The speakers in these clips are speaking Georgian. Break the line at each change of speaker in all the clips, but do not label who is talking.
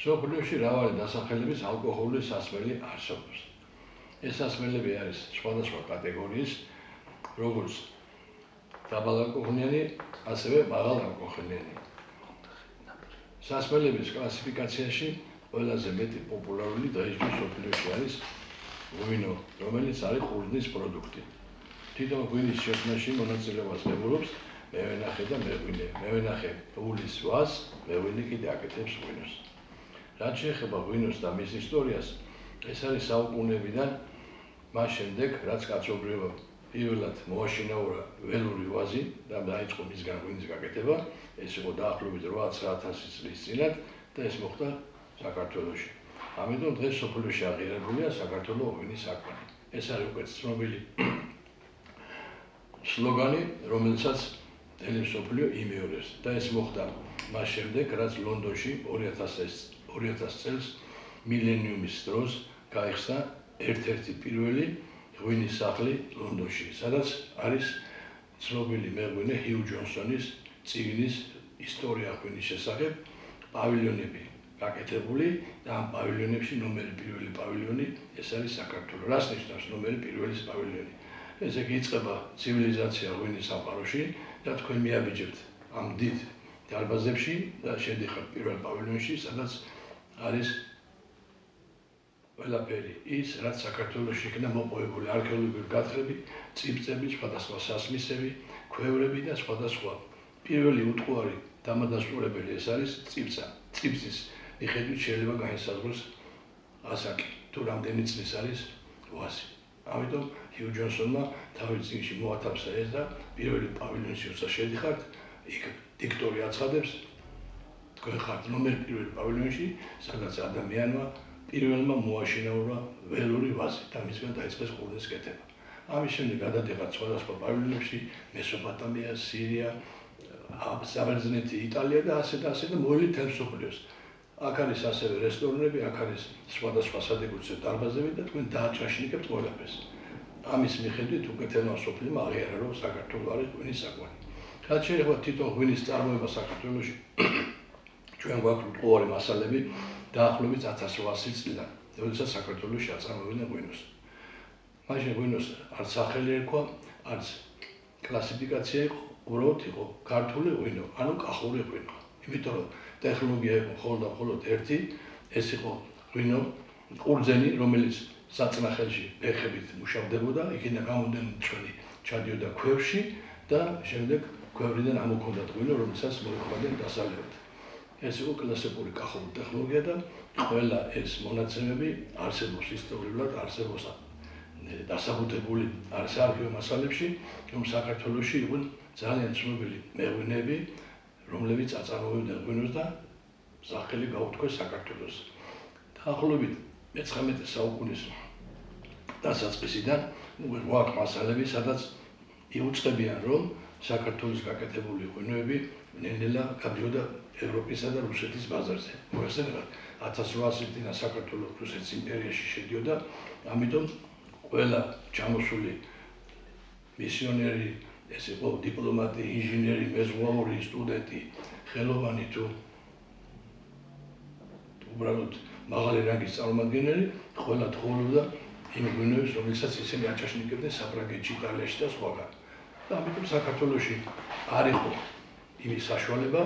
მსოფლიოში მრავალი დასახელების ალკოჰოლური სასმელი არსებობს. ეს სასმელები არის სხვადასხვა კატეგორიის, როგორც დაბალალკოჰოლიანი, ასევე მაღალალკოჰოლიანი. სასმელების კლასიფიკაციაში ყველაზე მეტი პოპულარული დღეისთვის მსოფლიოში არის ღვინო, რომელიც არის ყურძნის პროდუქტი. თვითონ ღვინის შექმნაში მონაწილეობას ღებულობს მევენახე და მეღვინე. მევენახე უვლის ვაზს, მეღვინე კიდე აკეთებს ღვინოს. რაც შეეხება ღვინოს და მის ისტორიას, ეს არის საუკუნეებიდან მას შემდეგ, რაც კაცობრიობა პირველად მოაშინაურა ველური ვაზი და დაიწყო მისგან ღვინის გაკეთება, ეს იყო დაახლოებით 8-9000 წლის წინათ და ეს მოხდა საქართველოში. ამიტომ დღეს მსოფლიოში აღიარებულია საქართველოს ღვინის საკვანი. ეს არის უკვე ცნობილი სლოგანი, რომელსაც მთელი მსოფლიო იმეორებს და ეს მოხდა მას შემდეგ, რაც ლონდონში 2000 წელს მილენიუმის დროს გაიხსნა ერთ-ერთი პირველი ღვინის სახლი ლონდონში, სადაც არის ცნობილი მეღვინე ჰიუ ჯონსონის წიგნის ისტორია ღვინის შესახებ, პავილიონები გაკეთებული და ამ პავილიონებში პირველი პავილიონი ეს არის საქართველო. რას ნიშნავს პირველი პავილიონი? ესე იგი იწყება ცივილიზაცია ღვინის სამყაროში და თქვენ მიაბიჯებთ ამ დიდ დარბაზებში და შედიხართ პირველ პავილიონში, სადაც არის ყველაფერი ის, რაც საქართველოში იქნა მოპოვებული არქეოლოგიური გათხრები, წიბწები, სხვადასხვა სასმისები, ქვევრები და სხვადასხვა. პირველი უტყუარი დამადასტურებელი ეს არის წიბწა. წიბწის მიხედვით შეიძლება განისაზღვროს ასაკი, თუ რამდენი წლის არის ვაზი. ამიტომ ჰიუ ჯონსონმა თავის წიგნში მოათავსა ეს და პირველი პავილიონში როცა შედიხართ, იქ დიქტორი აცხადებს, თქვენ ხართ პირველი პავილიონში, სადაც ადამიანმა პირველმა მოაშინაურა ველური ვაზი და მისგან დაიწყეს ყურძნის კეთება. ამის შემდეგ გადადიხართ სხვადასხვა პავილიონებში, მესოპოტამია, სირია, საბერძნეთი, იტალია და ასე და მოელით მთელ მსოფლიოს. აქ არის ასევე რესტორნები, აქ არის სხვადასხვა სადეგუცე დარბაზები და თქვენ დააჭაშნიკებთ ყველაფერს. ამის მიხედვით უკვე მთელმა მსოფლიომ აღიარა, რომ საქართველო არის ღვინის საკვანი. რაც შეეხება თვითონ ღვინის წარმოება საქართველოში, ჩვენ გვაქვს უტყუარი მასალები დაახლოებით 1800 წლიდან, როდესაც საქართველოში აწარმოებდნენ ღვინოს. მაშინ ღვინოს არც სახელი ერქვა, არც კლასიფიკაცია იყო, უბრალოდ იყო ქართული ღვინო, ანუ კახური ღვინო. იმიტომ რომ ტექნოლოგია იყო მხოლოდ ერთი, ეს იყო ღვინო ყურძენი, რომელიც საწნახელში ფეხებით მუშავდებოდა, იქიდან გამოდენ მწვენი ჩადიოდა ქვევრში და შემდეგ ქვევრიდან ამოქონდათ ღვინო, რომელსაც მოიხმარდნენ დასავლეთით. ეს იყო კლასიკური კახური ტექნოლოგია და ყველა ეს მონაცემები არსებობს ისტორიულად, არსებობს დასაბუთებული არქეოლოგიურ მასალებში, რომ საქართველოში იყვნენ ძალიან ცნობილი მეღვინეები, რომლებიც აწარმოებდნენ ღვინოს და სახელი გაუთქვეს საქართველოს. დაახლოებით მე-19 საუკუნის დასაწყისიდან გვაქვს მასალები, სადაც იუწყებიან, რომ საქართველოს გაკეთებული ღვინოები ნელ-ნელა გადიოდა ევროპისა და რუსეთის ბაზარზე. მოიხსენებათ, 1800 წლიდან საქართველოს რუსეთის იმპერიაში შედიოდა, ამიტომ ყველა ჩამოსული მისიონერი, ეს იყო დიპლომატი, ინჟინერი, მეზღვაური, სტუდენტი, ხელოვანი თუ უბრალოდ მაღალი რანგის წარმომადგენელი, ყველა ცხოვრობდა იმ ღვინოებს, რომელსაც ისინი აჭაშნიკებდნენ საფრანგეთში, იტალიაში და სხვაგან. და ამიტომ საქართველოში არ იყო იმის საშუალება,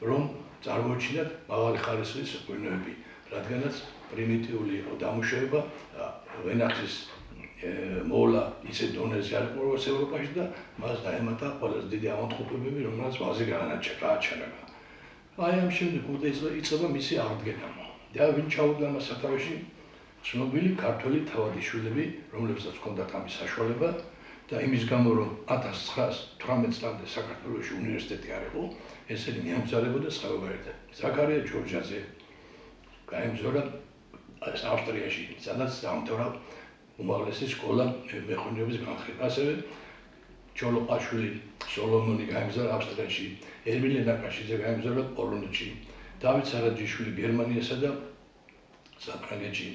რომ წარმოეჩინათ მაღალი ხარისხის ღვინოები, რადგანაც პრიმიტიული იყო დამუშავება, ვენახის მოვლა ისე დონეზე არ იყო როგორც ევროპაში და მას დაემატა ყველაზე დიდი ავადმყოფობები, რომელსაც ვაზი გააჩანა. აი ამ შემდეგ უკვე იწყება მისი აღდგენა. და ვინ ჩაუდგა მას სათავეში? ცნობილი ქართველი თავადიშვილები, რომლებსაც ჰქონდათ ამის საშუალება და იმის გამო, რომ 1918 წლამდე საქართველოში უნივერსიტეტი არ იყო, ესენი მიამგზავრებოდა სხვაგანაირად. ზაქარია ჯორჯაძე გაემგზავრა ავსტრიაში, სადაც დაამთავრა უმაღლესი სკოლა მეღვინეობის განხრით. ასევე ჩოლოყაშვილი, სოლომონი გაემგზავრა ავსტრიაში, ერმილე ნაკაშიძე გაემგზავრა პოლონეთში, დავით სარაჯიშვილი გერმანიასა და საფრანგეთში,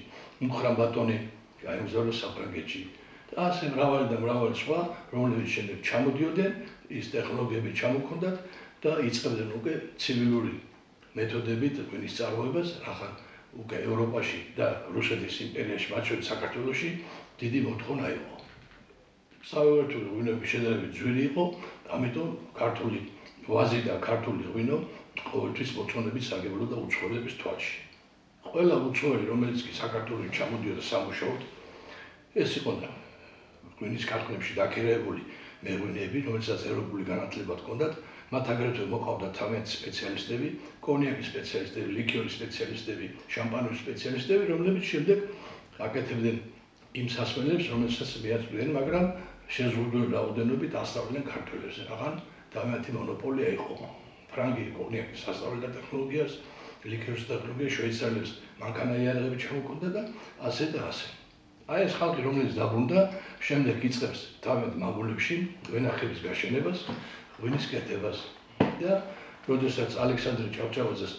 მუხრან ბატონი გაემგზავრა საფრანგეთში. და ასე მრავალი სხვა, რომლებიც შემდეგ ჩამოდიოდნენ, ის ტექნოლოგიები ჩამოქონდათ და იწყებდნენ უკვე ცივილური მეთოდებით ღვინის წარმოებას, რახან უკვე ევროპაში და რუსეთის იმპერიაში, მათ შორის საქართველოში დიდი მოთხოვნა იყო. საერთოდ ღვინოების შედარებით ძვირი იყო, ამიტომ ქართული ვაზი და ქართული ღვინო ყოველთვის მოწონებით სარგებლობდა უცხოელების თვალში. ყველა უცხოელი, რომელიც კი საქართველოში ჩამოდიოდა სამუშაოდ, ეს იყო ღვინის ქარხნებში დაქირავებული მეღვინეები, რომელსაც ევროპული განათლება ჰქონდათ, მათ აგრეთვე მოყავდათ თავიანთი სპეციალისტები, კონიაკის სპეციალისტები, ლიქიორის სპეციალისტები, შამპანიის სპეციალისტები, რომლებიც შემდეგ აკეთებდნენ იმ სასმელებს, რომელსაც მიაწვდნენ, მაგრამ შეზღუდული რაოდენობით ასწავლდნენ ქართველებს. რახან თავიანთი მონოპოლია იყო. ფრანგი კონიაკის ასწავლიდა ტექნოლოგიას, ლიქიორის ტექნოლოგია შვეიცარიელებს მანქანა-იარაღები ჩამოჰქონდა და ასე და ასე. აი ეს ხალხი, რომელიც დაბრუნდა, შემდეგ იწყებს თავიანთ მამულებში ვენახების გაშენებას, ღვინის კეთებას და როდესაც ალექსანდრე ჭავჭავაძეს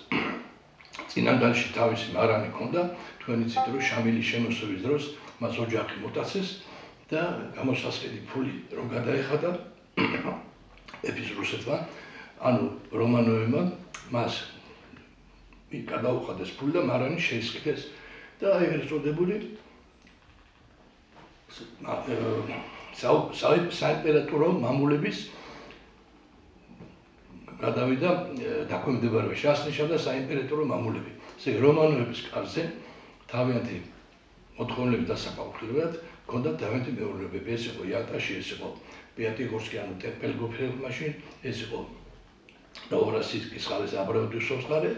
წინანდალში თავისი მარანი ჰქონდა, თქვენ იცით, რომ შამილის შემოსევის დროს მას ოჯახი მოტაცეს და გამოსასყიდი ფული რომ გადაეხადა ეფის რუსეთმა, ანუ რომანოვებმა მას გადაუხადეს ფული და მარანი შეისყიდეს და აი ეს წოდებული საიმპერატორო მამულების გადავიდა დაქვემდებარებაში, ასნიშნავდა საიმპერატორო მამულები. ესე იგი, რომანოვების კარზე თავიანთი მოთხოვნილების დასაკმაყოფილებლად ჰქონდათ თავიანთი მეურნეობები. ეს იყო იალტაში, ეს იყო პიატიგორსკი, ანუ ტემპელგოფერმაში, ეს იყო ნოვოროსიისკის ხალის აბრეოდუსოვს ხარი,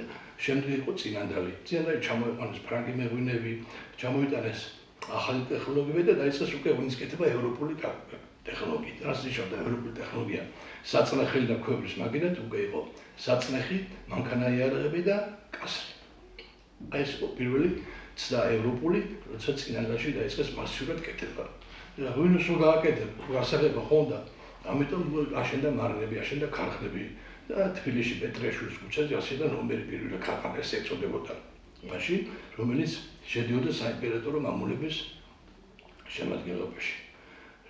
შემდეგ იყო წინანდალი. წინანდალი ჩამოიყვანეს ფრანგი მეღვინეები, ჩამოიტანეს ახალი ტექნოლოგიები და დაიწყეს უკვე ღვინის კეთება ევროპული ტექნოლოგიით. რაც ნიშნავდა ევროპული ტექნოლოგია. საწნახელი და ქვევრის მაგინად უკვე იყო საწნახი, მანქანა-იარაღები და კასრი. აი ეს იყო პირველი ცდა ევროპული, როცა წინანდალში დაიწყეს მასიურად კეთება. ღვინო სულ გააკეთებ, გასაღება ხონდა, ამიტომ აშენდა მარნები, აშენდა ქარხნები და თბილისში პეტრიაშვილის ქუჩაზე აშენდა ნომერი პირველი ქარხანა, ეს ეწოდებოდა. მაშინ, რომელიც შედიოდა საიმპერატორო მამულების შემადგენლობაში.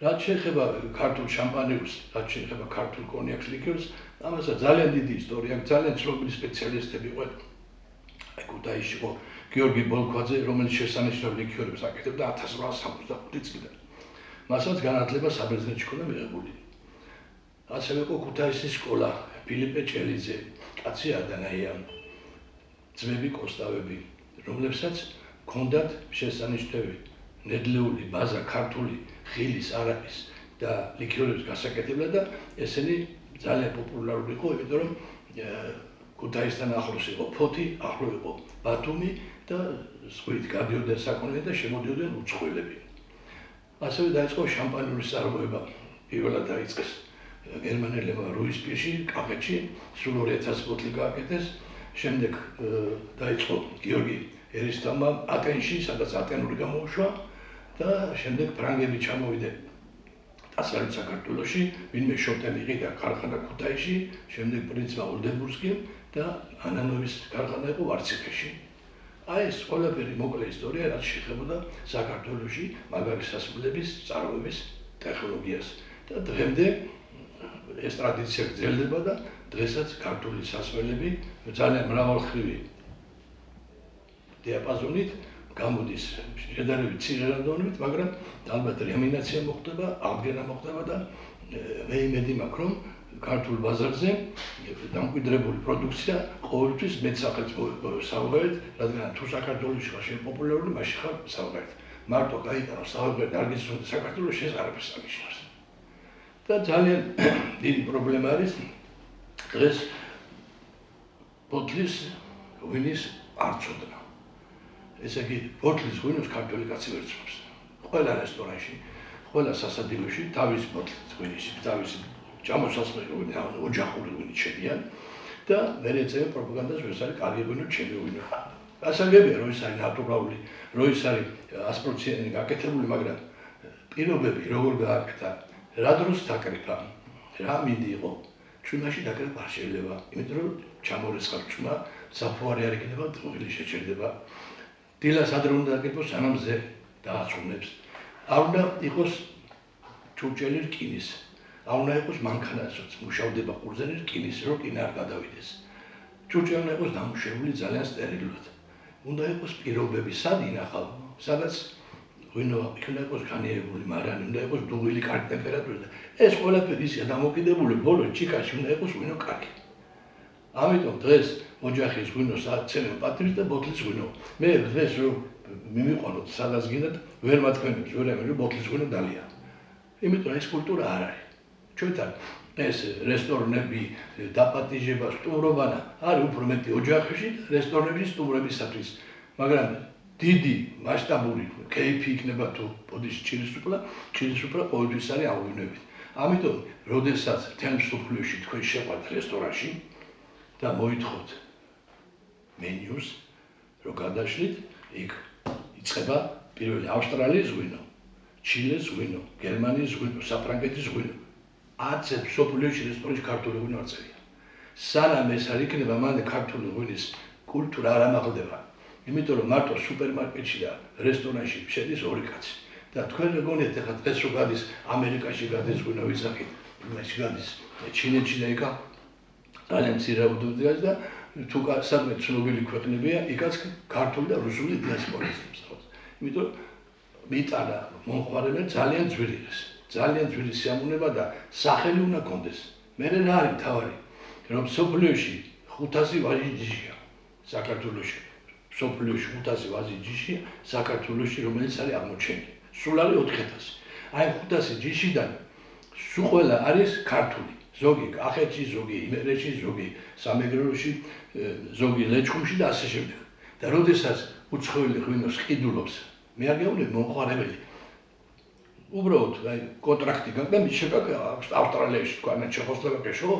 რაც შეეხება ქართულ შამპანიურს, რაც შეეხება ქართულ კონიაკს, ლიქიორს, ამასაც ძალიან დიდი ისტორია, ძალიან ცნობილი სპეციალისტები იყვნენ. აი ქუთაისში იყო გიორგი ბოლქვაძე, რომელიც შესანიშნავ ლიქიორებს აკეთებდა 1865 წლიდან. მასაც განათლება საბერძნეთში ჰქონდა მიღებული. ასევე იყო ქუთაისის სკოლა, ფილიპე ჭელიძე, კაცი ადანაია, ძმები კოსტავები, რომლებსაც ჰქონდათ შესანიშნავი ნედლეული ბაზა ქართული ხილის, არაყის და ლიქიორების გასაკეთებლად და ესენი ძალიან პოპულარული იყო, იმიტომ რომ ქუთაისთან ახლოს იყო ფოთი, ახლო იყო ბათუმი და ზღვით გადიოდნენ საქონლები და შემოდიოდნენ უცხოელები. ასევე დაიწყო შამპანიურის წარმოება. პირველად დაიწყეს გერმანელებმა რუისპირში, კახეთში, სულ 2000 ბოთლი გააკეთეს. შემდეგ დაიწყო გიორგი ერისთავმა ატენში, სადაც ატენური გამოუშვა და შემდეგ ფრანგები ჩამოვიდნენ დასავლეთ საქართველოში, ვინმე შოტენი იყიდა ქარხანა ქუთაისში, შემდეგ პრინცმა ოლდენბურგსკიმ და ანანოვის ქარხანა იყო ვარციხეში. აი ეს ყველაფერი მოკლე ისტორია, რაც შეეხებოდა საქართველოში მაგარი სასმელების წარმოების ტექნოლოგიას და დღემდე ეს ტრადიცია გრძელდება და დღესაც ქართული სასმელები ძალიან მრავალმხრივი დიაპაზონით გამოდის შედარებით მცირე რანდომობით, მაგრამ ალბათ რეამინაცია მოხდება, აღდგენა მოხდება და მე იმედი მაქვს, რომ ქართულ ბაზარზე დამკვიდრებული პროდუქცია ყოველთვის მეც სახელმწიფო საუბარით, რადგან თუ საქართველოში ხარ პოპულარული, მაშინ ხარ საუბარით. მარტო გაიტანო საუბარით, არ გისურვებთ საქართველოში, ეს არაფერს აღნიშნავს. და ძალიან დიდი პრობლემა არის დღეს ბოთლის ღვინის არ წოდნა. ესე იგი, ბოთლის ღვინოს ქართველი კაცი ვერ ცნობს. ყველა რესტორანში, ყველა სასადილოში თავის ბოთლის ღვინის, თავის ჩამოსასხმელი ღვინი, ოჯახური ღვინით შედიან და მე ეწევენ პროპაგანდას, რომ ეს არის კარგი ღვინო, ჩემი ღვინო. გასაგებია, რომ ეს არის ნატურალური, რომ ეს არის 100%-იანი გაკეთებული, მაგრამ პირობები როგორ გააკეთა, რა დროს დაკრიფა, რა მინდი იყო, ჩვიმაში დაკრიფა არ შეიძლება, იმიტომ რომ ჩამორესხარ ჩვიმა, საფუარი არ იქნება, ტყუილი შეჭერდება. დილას ადრე უნდა დაკრიფოს, სანამ ზე დააწყვნებს. არ უნდა იყოს ჩურჭელი რკინის. არ უნდა იყოს მანქანასაც, მუშავდება ყურძენი რკინის, რომ რკინა არ გადავიდეს. ჭურჭელი უნდა იყოს დამუშავებული ძალიან სტერილურად. უნდა იყოს პირობები, სად ინახავ, სადაც ღვინო იქნება იყოს განიერებული, მარანი უნდა იყოს დუღილი კარგი ტემპერატურით. ეს ყველაფერი ისია დამოკიდებული, ბოლოს ჩიქაში უნდა იყოს ღვინო კარგი. ამიტომ დღეს ოჯახის ღვინოს აცენენ პატრის და ბოთლის ღვინო. მე დღეს რომ მიმიყვანოთ სადაც გინდათ, ვერ მათქვენებს, ვერ ამბობ, ბოთლის ღვინო დალია. იმიტომ ეს კულტურა არ არის. ჩვენთან ეს რესტორნები, დაპატიჟება, სტუმრობანა არის უფრო მეტი ოჯახებში რესტორნების სტუმრებისათვის. მაგრამ დიდი მასშტაბური кейფი იქნება თუ ბოდის ჭირისუფლა ყოველთვის არის ამ ღვინოებით. ამიტომ, როდესაც თემ მსოფლიოში თქვენ შეყვართ რესტორანში და მოითხოვთ მენიუს, რომ გადაშლით, იქ იწყება პირველი ავსტრალიის ღვინო, ჩილეს ღვინო, გერმანიის ღვინო, საფრანგეთის ღვინო. არც მსოფლიოში რესტორანში ქართული ღვინო არ წერია. სანამ ეს არ იქნება, მანამდე ქართული ღვინის კულტურა არ ამაღლდება. იმიტომ რომ მარტო სუპერმარკეტში და რესტორანში შედის ორი კაცი. და თქვენ გონიათ ახლა დღეს რო გადის ამერიკაში გადის ღვინო ვიზახით, იმაში გადის ჩინეთში და იქა ძალიან მცირე რაოდენობით და თუ სადმე ცნობილი ქვეყნებია, იქაც ქართული და რუსული დიასპორას მსახურობს. იმიტომ მიტანა მომხმარებელს ძალიან ძვირი ეს. ძალიან ძვირი სიამოვნება და სახელი უნდა კონდეს. მე რა არის თავარი, რომ სოფლიოში 500 ვაჟი ჯიშია საქართველოში. სოფლიოში 500 ვაჟი ჯიშია საქართველოში, რომელიც არის აღმოჩენილი. სულ არის 4000. აი 500 ჯიშიდან სულ ყველა არის ქართული. ზოგი კახეთში, ზოგი იმერეთში, ზოგი სამეგრელოში, ზოგი ლეჩხუმში და ასე შემდეგ. და როდესაც უცხოელი ღვინოს ყიდულობს, მე არ გეუბნები მომხმარებელი. უბრალოდ აი კონტრაქტი გაქვს და მის შეკაკა ავსტრალიაში თქვა და ჩეხოსლოვაკიაში ხო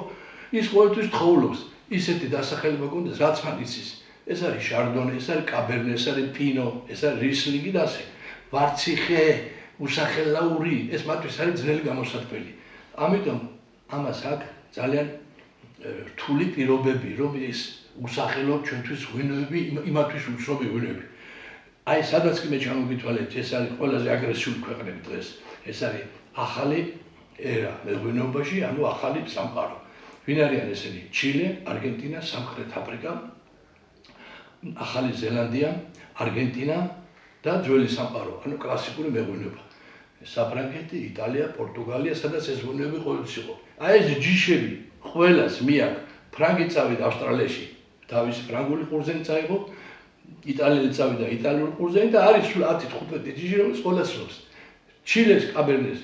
ის ყოველთვის თხოვლობს ისეთი დასახელება კონდეს რაც მან იცის. ეს არის შარდონე, ეს არის კაბერნე, ეს არის პინო, ეს არის რისლინგი და ასე. ვარციხე, უსახელაური, ეს მათთვის არის ძნელი გამოსათქველი. ამიტომ ამას აქვს ძალიან რთული პირობები, რომ ის უსახელო ჩვენთვის ღვინოები, იმათთვის უცნობი ღვინოები. აი სადაც კი მე ჩამოგითვალეთ, ეს არის ყველაზე აგრესიული ქვეყნები დღეს. ეს არის ახალი ერა მეღვინეობაში, ანუ ახალი სამყარო. ვინ არიან ესენი? ჩილე, არგენტინა, სამხრეთ აფრიკა, ახალი ზელანდია, არგენტინა და ძველი სამყარო, ანუ კლასიკური მეღვინეობა. საფრანგეთი, იტალია, პორტუგალია, სადაც ეს ღვინოები ყოველთვის იყო. აი ეს ჯიშები ყველას მიაკ ფრანგი წავიდა ავსტრალიაში, თავისი ფრანგული ყურძენი წაიღო, იტალიელი წავიდა იტალიური ყურძენი და არის სულ 10-15 ჯიში, რომელიც ყველა ცნობს. ჩილეს კაბერნეს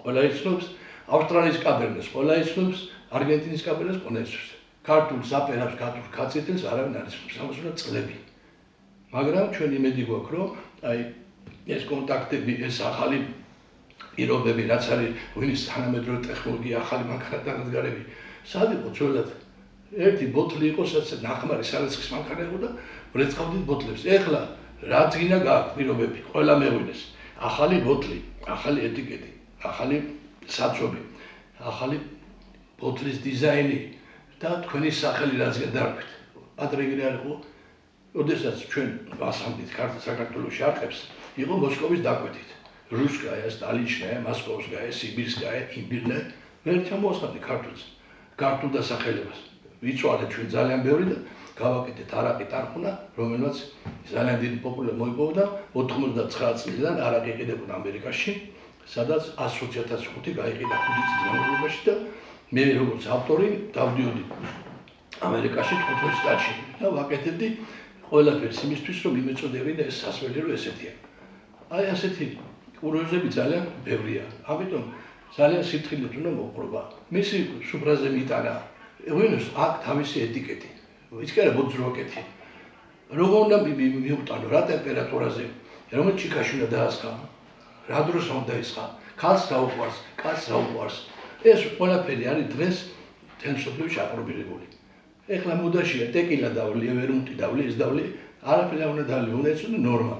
ყველა იცნობს, ავსტრალიის კაბერნეს ყველა იცნობს, არგენტინის კაბერნეს ყველა იცნობს. ქართულ საპერავს, ქართულ კაცეთელს არავინ არ იცნობს, ამას უნდა წყლები. მაგრამ ჩვენ იმედი გვაქვს, რომ აი ეს კონტაქტები, ეს ახალი პირობები, რაც არის ღვინის თანამედროვე ტექნოლოგია, ახალი მანქანათგარები, სად იყო ძველად? ერთი ბოთლი იყო, სადაც ნახმარი სარეცხის მანქანა იყო და ვრეცხავდით ბოთლებს. ეხლა რაც გინდა გააქვთ პირობები, ყველა მეღვინეს. ახალი ბოთლი, ახალი ეტიკეტი, ახალი საწვევი, ახალი ბოთლის დიზაინი და თქვენი სახელი რაც გადააქვთ. პატრიგრი არ იყო, როდესაც ჩვენ ვასამდით საქართველოში არხებს, იყო მოსკოვის დაკვეთით. რუსკაია, სტალიჩნაია, მოსკოვსკაია, სიბირსკაია, იმბირნე, ვერ ჩამოასხამდი ქართულს. ქართულ დასახელებას. ვიწვალეთ ჩვენ ძალიან ბევრი და გავაკეთეთ არაყი ტარხუნა, რომელმაც ძალიან დიდი პოპულარობა მოიპოვა და 99 წლიდან არაყი იყიდებოდა ამერიკაში, სადაც 120.005 გაიყიდა 5 წლის განმავლობაში და მე როგორც ავტორი დავდიოდი ამერიკაში 15 შტატში და ვაკეთებდი ყველაფერს იმისთვის, რომ იმეწოდებინა ეს სასმელი რომ ესეთია. აი ასეთი კურიოზები ძალიან ბევრია. ამიტომ ძალიან სიფრთხილედ უნდა მოყრობა. მისი სუფრაზე მიტანა ღვინოს აქვს თავისი ეტიკეტი. ის კი არა ბოძროაკეთი. როგორ უნდა მიუტანო, რა ტემპერატურაზე, რომელ ჩიქაში უნდა დაასხა, რა დროს უნდა ისხა, ქალს რა უყვარს, კაცს რა უყვარს. ეს ყველაფერი არის დღეს მთელ მსოფლიოში აპრობირებული. ეხლა მოდაშია ტეკილა დავლი, ვერმუტი დავლი, ეს დავლი, არაფერი არ უნდა დავლი, უნდა იცოდე ნორმა.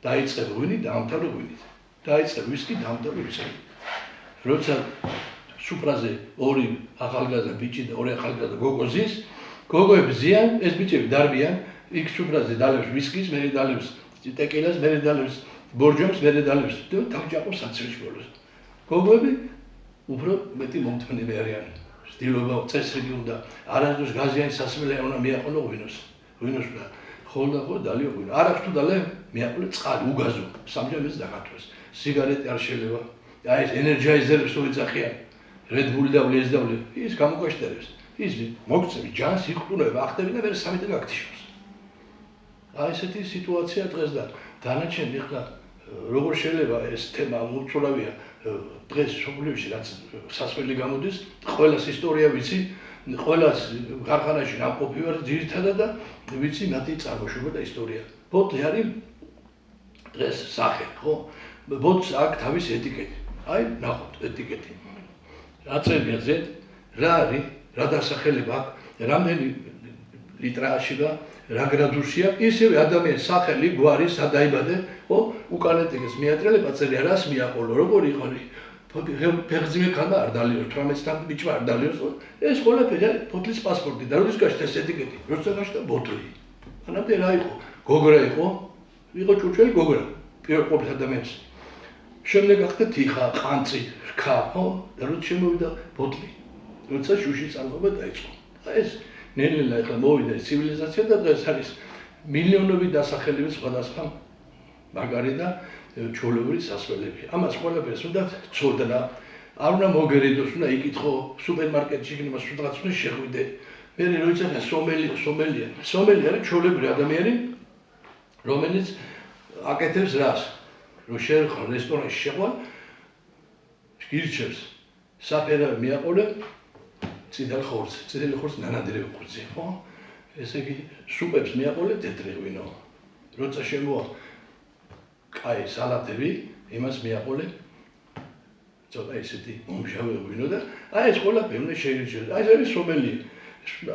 დაიწყე ღვინი, დაამთავრე ღვინით. დაიწყე ვისკი, დაამთავრე ვისკით. როცა სუფრაზე ორი ახალგაზრდა ბიჭი და ორი ახალგაზრდა გოგო ზის, გოგოები ზიან, ეს ბიჭები დარბიან, იქ სუფრაზე დალევს ვისკის, მე დალევს ტეკილას, მე დალევს ბორჯომს, მე დალევს და თავჯაყობს აცრეში ბოლოს. გოგოები უფრო მეტი მომთმენები არიან. ცდილობა წესრიგი უნდა არასდროს გაზიანი სასმელი არ უნდა მიაყოლო ღვინოს და ხოლმე დალიო ღვინო არ აქვს თუ დალე მიაყოლე წყალი უგაზო სამჯერ დაგათვეს სიგარეტი არ შეიძლება აი ეს ენერგიზერებს რო ეძახიან Red Bull და ლეზდავლი ის გამოგვაშტერებს ის მოგწევი ჯანს იხტუნება ახტები და მე სამი დღე გაქთიშოს აი ესეთი სიტუაცია დღეს და დანარჩენი ხლა როგორ შეიძლება ეს თემა უწურავია დღეს სოფლიოში რაც სასმელი გამოდის ყველას ისტორია ვიცი ყველას ქარხანაში ნამყოფი ვარ ძირითადად და ვიცი მათი წარმოშობა და ისტორია ბოთლი არის დღეს სახე ხო ბოთს აქვს თავის ეტიკეტი აი ნახოთ ეტიკეტი რა წერია ზედ რა არის რა დასახელება აქვს რამდენი ლიტრაში და რა გრადუსია ისევე ადამიანის სახელი გვარი სადაიბადე ხო უკან ეტიკეტს მიატრელება წერია რას მიაყოლო როგორ იყოლი ფეხძიმე ხანდა არ დალიოს 18 წლამდე ბიჭმა არ დალიოს ეს ყველაფერი არის ბოთლის პასპორტი და როდის გაჩნდა ეს ეტიკეტი როცა გაჩნდა ბოთლი ანამდე რა იყო გოგრა იყო ჭურჭელი გოგრა პირველ ყოფილ ადამიანს შემდეგ გახდა თიხა ყანწი რქა ხო და როცა შემოვიდა ბოთლი როცა შუში წარმოება დაიწყო ეს ნელ-ნელა ახლა მოვიდა ცივილიზაცია და დღეს არის მილიონობით დასახელების სხვადასხვა მაგარი და ჩოლოვური სასველები. ამას ყველაფერს უნდა ცოდნა, არ უნდა მოგერიდოს, უნდა იკითხო, სუპერმარკეტში იქნება სულაც უნდა შეხვიდე. მე როცა სომელი არის ჩოლებრი ადამიანი, რომელიც აკეთებს რას? რომ შეერხო რესტორანში შეყვან, ირჩევს საფერა მიაყოლე წითელ ხორცს ნანადირები ხორცი, ხო? ესე იგი სუპებს მიაყოლე თეთრი ღვინო. როცა შემოვა კაი სალატები, იმას მიაყოლე ცოტა ისეთი მომჟავე ღვინო და აი ეს ყველაფერი უნდა შეირჩიოს. აი ეს არის სომელი.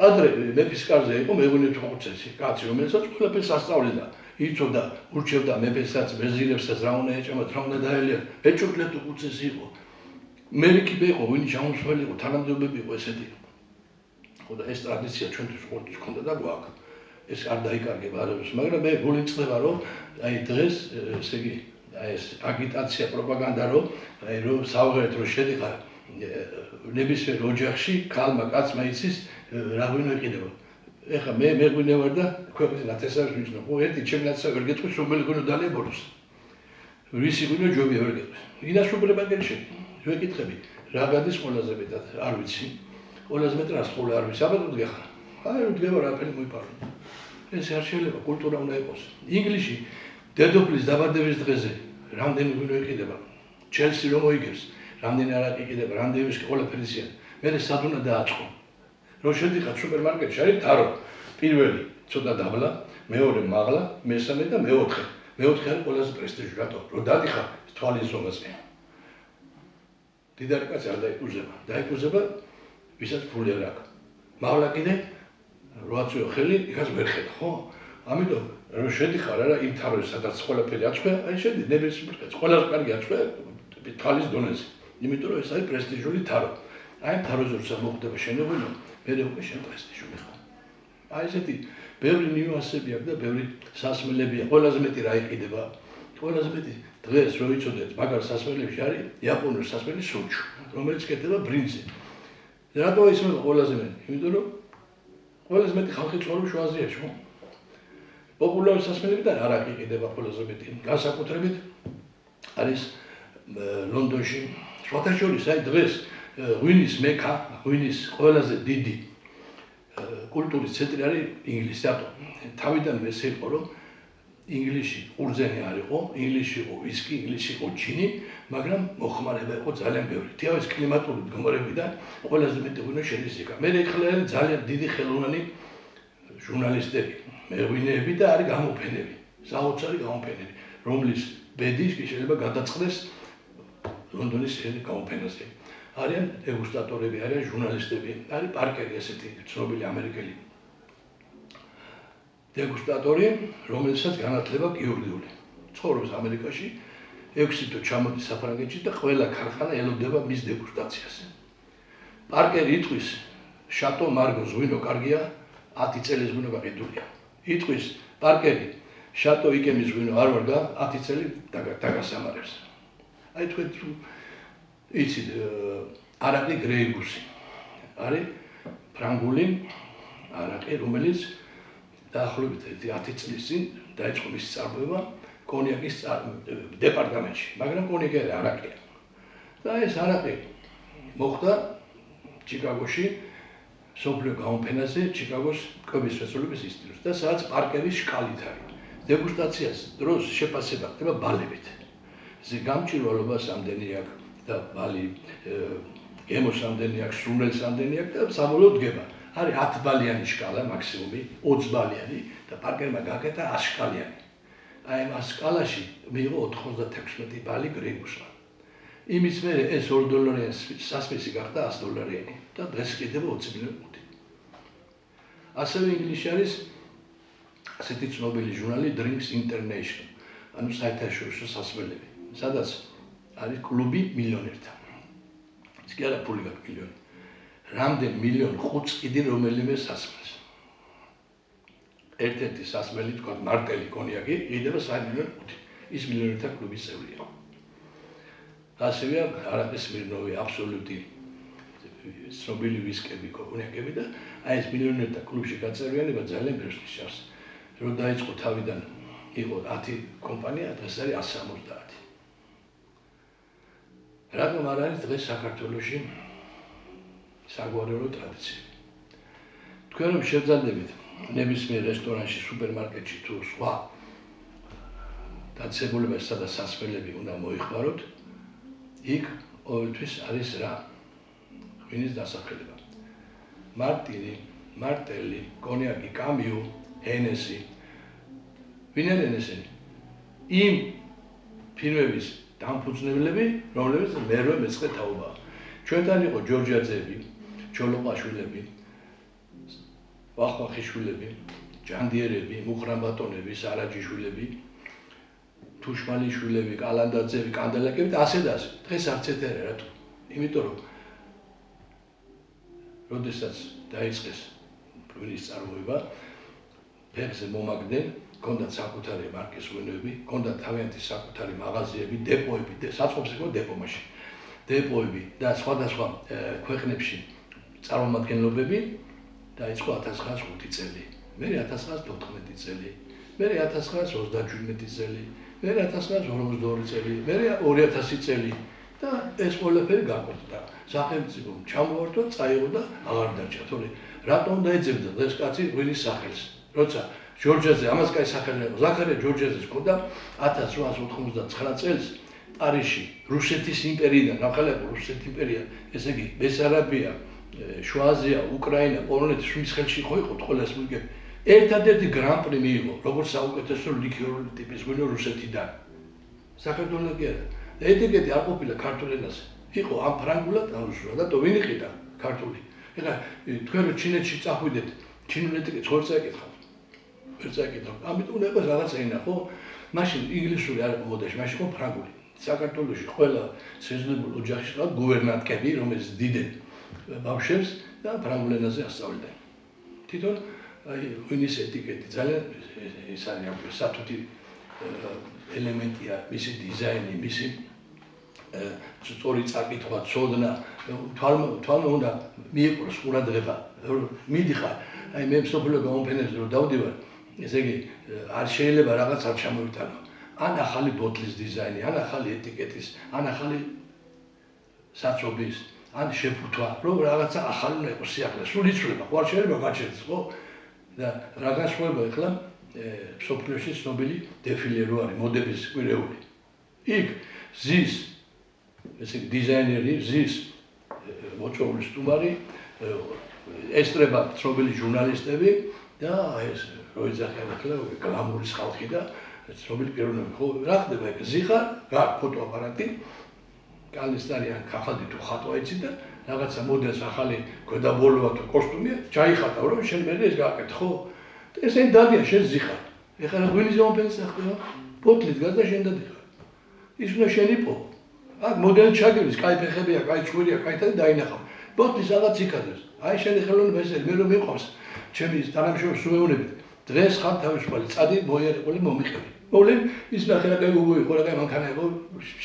ადრე მეფის კარზე იყო მეღვინე თვალწესი, კაცი რომელსაც ყველაფერს ასწავლიდა. იცოდა, ურჩევდა მეფესაც, ვეზირებსაც რა უნდა ეჭამათ, რა უნდა დაელია. ეჭვგლეთ უწესი იყო. მერიკიბე იყო, ვინი ჩამოსველი იყო, თანამდებობები იყო ესეთი. ხო და ეს ტრადიცია ჩვენთვის ყოველთვის ქონდა და გვაქვს. ეს არ დაიკარგება არაფერს, მაგრამ მე გულწრფელია რომ აი დღეს ესე იგი აი ეს აგიტაცია, პროპაგანდა რომ აი რომ საუბრეთ რომ შედიხარ ნებისმიერ ოჯახში, ქალმა კაცმა იცის რა ღვინო იყიდება. ეხლა მე ღვინო ვარ და ქვეყნის ნათესავს ვიცნობ. ხო ერთი ჩემი ნათესავი ვერ გეტყვის რომელი ღვინო დალებოროს. ვისი ღვინო ჯობია ვერ გეტყვის. ინას უბრალოდ ვეკითხები, რა გადის ყველაზე მეტად, არ ვიცი. ყველაზე მეტად რას ხოლმე არ ვიცი, აბა გეხა. აი რომ დგება რაფერი მოიპარო. ეს არ შეიძლება, კულტურა უნდა იყოს. ინგლისში დედოფლის დაბადების დღეზე რამდენი ღვინო იყიდება? ჩელსი რომ მოიგებს, რამდენი არაყი იყიდება, რამდენი ვისკი ყველაფერი ისეა. მე სად უნდა დააწყო? რომ შედიხარ სუპერმარკეტში არის თარო. პირველი ცოტა დაბლა, მეორე მაღლა, მესამე და მეოთხე. მეოთხე არის ყველაზე პრესტიჟი, რატო? რომ დადიხარ თვალის ზომაზე. დიდარი კაცი არ დაიკუზება, ვისაც ფული არ აქვს. მაღლა კიდე როაციო ხელი, იქაც ვერ ხედა, ხო? ამიტომ რომ შედიხარ არა იმ თაროზე, სადაც ყველაფერი აწყვია, აი შედი ნებისმიერ კაცს. ყველაზე კარგი აწყვია თვალის დონეზე. იმიტომ რომ ეს არის პრესტიჟული თარო. აი თაროზე როცა მოხდება შენებულო, მე უკვე შენ პრესტიჟული ხარ. აი ესეთი ბევრი ნიუანსები აქვს და ბევრი სასმელებია. ყველაზე მეტი რა იყიდება? ყველაზე მეტი დღეს რო ვიცოდეთ, მაგარ სასმელებში არის იაპონური სასმელი სუჩუ, რომელიც კეთდება ბრინძზე. რატო ის ყველაზე მეტი? იმიტომ რომ ყველაზე მეტი ხალხი ცხოვრობს შუა აზიაში, ხო? პოპულარული სასმელებიდან არაყი იყიდება ყველაზე მეტი. განსაკუთრებით არის ლონდონში. სხვათა შორის აი დღეს ღვინის მექა, ღვინის ყველაზე დიდი კულტურის ცენტრი არის ინგლისი. რატო? თავიდანვე ესე იყო, რომ ინგლისში ყურძენი არ იყო, ინგლისში იყო ვისკი, ინგლისში იყო ჯინი, მაგრამ მოხმარება იყო ძალიან ბევრი. თითოეულ კლიმატური მდგომარეობიდან ყველაზე მეტი ღვინო შედის იქ. მე ეხლა ძალიან დიდი ხელოვნანი ჟურნალისტები, მეღვინეები და არის გამოფენები, საოცარი გამოფენები, რომლის ბედის კი შეიძლება გადაწყდეს ლონდონის გამოფენაზე. არიან დეგუსტატორები, არიან ჟურნალისტები, არის პარკერი ესეთი ცნობილი ამერიკელი დეგუსტატორი, რომელსაც განათლება გეორგიული. ცხოვრობს ამერიკაში, 6 თვე ჩამოდის საფრანგეთში და ყველა ქარხანა ელოდება მის დეგუსტაციას. პარკერი იტყვის, შატო მარგოს ღვინო კარგია, 10 წელის ღვინო გაყიდულია. იტყვის, პარკერი, შატო იკემის ღვინო არ ვარ და 10 წელი დაგასამარებს. აი თქვენ იცით არაყი გრეიბუსი. არის ფრანგული არაყი, რომელიც დაახლოებით 10 წლის წინ დაიწყო მისი წარმოება კონიაკის დეპარტამენტში, მაგრამ კონიაკი არაყია. და ეს არაყი მოხდა ჩიკაგოში, სოფლიო გამოფენაზე, ჩიკაგოს კვების შესრულების ინსტიტუტში და სადაც პარკერის შკალით არის. დეგუსტაციას დროს შეფასება ხდება ბალებით. ესე გამჭვირვალობას ამდენი აქვს და ბალი გემოს ამდენი აქვს, სუნელს ამდენი აქვს და საბოლოოდ დგება. არის 10 ბალიანი შკალა მაქსიმუმი, 20 ბალიანი და პარკერმა გაკეთა 100 შკალიანი. აი ამ სკალაში მიიღო 96 ბალი გრიგუსმა. იმის მერე ეს $2 სასმისი გახდა $100 და დღეს კიდევ 20 მილიონი. ასევე ინგლისში არის ასეთი ცნობილი ჟურნალი Dreams International, ანუ საერთაშორისო სასმელები, სადაც არის კლუბი მილიონერთა. ის კი არა ფული გაქვს მილიონი. რამდენ მილიონ ხუთს კიდე რომელიმე სასმელს. ერთ-ერთი სასმელი თქვა მარტელი კონიაკი იდევა 3 მილიონი. ის მილიონერთა კლუბის წევრია. ასევე არაყი სმირნოვი აბსოლუტი ცნობილი ვისკები, კონიაკები და აი ეს მილიონერთა კლუბში გაწევრიანება ძალიან ბევრს ნიშნავს. რომ დაიწყო თავიდან იყო 10 კომპანია, დღეს არის 170. რატომ არ არის დღეს საქართველოში საგვარეულო ტრადიცია? თქვენ რომ შევძალდებით ნებისმიერ რესტორანში, სუპერმარკეტში თუ სხვა დაწესებულებაში, სადაც სასმელები უნდა მოიხმაროთ, იქ ყოველთვის არის რა? ღვინის დასახელება. მარტინი, მარტელი, კონიაკი, კამიუ, ჰენესი. ვინ არის ესენი? იმ ფილმების დამფუძნებლები, რომლებიც მერვე მეცხრე თაობაა. ჩვენთან იყო ჯორჯაძეები, ჩოლოყაშვილები, ვახვახიშვილები, ჯანდიერები, მუხრან ბატონები, სარაჯიშვილები, თუშმალიშვილები, კალანდაძეები, კანდელაკები და ასე და ასე. დღეს არც ერთ არა რატო? იმიტომ რომ როდესაც დაიწყეს ღვინის წარმოება, ფეხზე მომაგდნენ, ჰქონდათ საკუთარი მარკის ღვინოები, ჰქონდათ თავიანთი საკუთარი მაღაზიები, დეპოები, საწყობს იყო დეპომაში. დეპოები და სხვადასხვა ქვეყნებში წარმომადგენლობები დაიწყო 1905 წელი, მერე 1914 წელი, მერე 1937 წელი, მერე 1942 წელი, მერე 2000 წელი და ეს ყველაფერი გაკვეთდა. სახელმწიფო ჩამოვარდა, წაიღო და აღარ დარჩა. თორე რატომ უნდა ეძებდა დღეს კაცი ღვინის სახელს? როცა ჯორჯაძე ამას კაი სახელი იყო. ზაქარია ჯორჯაძეს ჰქონდა 1899 წელს პარიზში რუსეთის იმპერიიდან, ნახალეყო რუსეთის იმპერია, ესე იგი ბესარაბია, შუა აზია, უკრაინა, პოლონეთი შუის ხელში ხო იყო ყველას მიგებ. ერთადერთი გრან-პრი მიიღო, როგორც საუკეთესო ლიქიორული ტიპის ღვინო რუსეთიდან. საქართველოს კი არა. ეტიკეტი არ ყოფილა ქართულ ენაზე. იყო ამ ფრანგულად, ან რუსულად, და ვინ იყიდა ქართული. ეხლა თქვენ რო ჩინეთში წახვიდეთ, ჩინურ ეტიკეტს ხორ წაიკითხავთ. ვერ წაიკითხავთ. ამიტომ უნდა იყოს რაღაცა ენა, ხო? მაშინ ინგლისური არ იყო მოდაში, მაშინ იყო ფრანგული. საქართველოში ყველა შესაძლებელი ოჯახში ყავთ გუბერნატორები, რომელიც დიდენ ბავშვებს და ფრანგულ ენაზე ასწავლდნენ. თვითონ აი ღვინის ეტიკეტი ძალიან ის არის სათუთი ელემენტია, მისი დიზაინი, მისი სწორი წაკითხვა, ცოდნა, თვალმა უნდა მიიყუროს ყურადღება. მიდიხარ, აი მე მსოფლიო გამოფენებზე რომ დავდივარ, ესე იგი არ შეიძლება რაღაც არ ჩამოვიტანო. ან ახალი ბოთლის დიზაინი, ან ახალი ეტიკეტის, ან ახალი საწობის, ან შეფუთვა, რომ რაღაცა ახალი უნდა იყოს სიახლე, სულ იცვლება, ხო არ შეიძლება გაჩერდეს, ხო? და რა განსხვავება ახლა მსოფლიოში ცნობილი დეფილე რო არის, მოდების კვირეული. იქ ზის ესე დიზაინერი, ზის მოწვეული სტუმარი, ესწრება ცნობილი ჟურნალისტები და ეს რო იძახიან ახლა გლამურის ხალხი და ცნობილი პიროვნები, ხო, რა ხდება ეგ ზიხარ, გაქვს ფოტოაპარატი, კალისტარიან ხახალდი თუ ხატვა იცი და რაღაცა მოდელს ახალი ქვედაბოლოა თუ კოსტუმია, ჩაიხატავ რომ შენ მე ეს გააკეთე, ხო? და ესენი დადიან შენ ზიხარ. ეხლა რა ღვინის გამოფენას ახდება? ბოთლით გაზ და შენ დადიხარ. ის უნდა შენ იპო. აქ მოდელი ჩაგივლის, კაი ფეხებია, კაი ცხვირია, კაითა და დაინახავ. ბოთლის რაღაც იქადებს. აი შენი ხელოვნება ესე მე რომ მიყვავს, ჩემი თანამშრომლებს უეუბნებით. დღეს ხარ თავისუფალი, წადი მოიარებული მომიყევი. მოვლენ ის ნახე უგუი ხოლმე მანქანა იყო.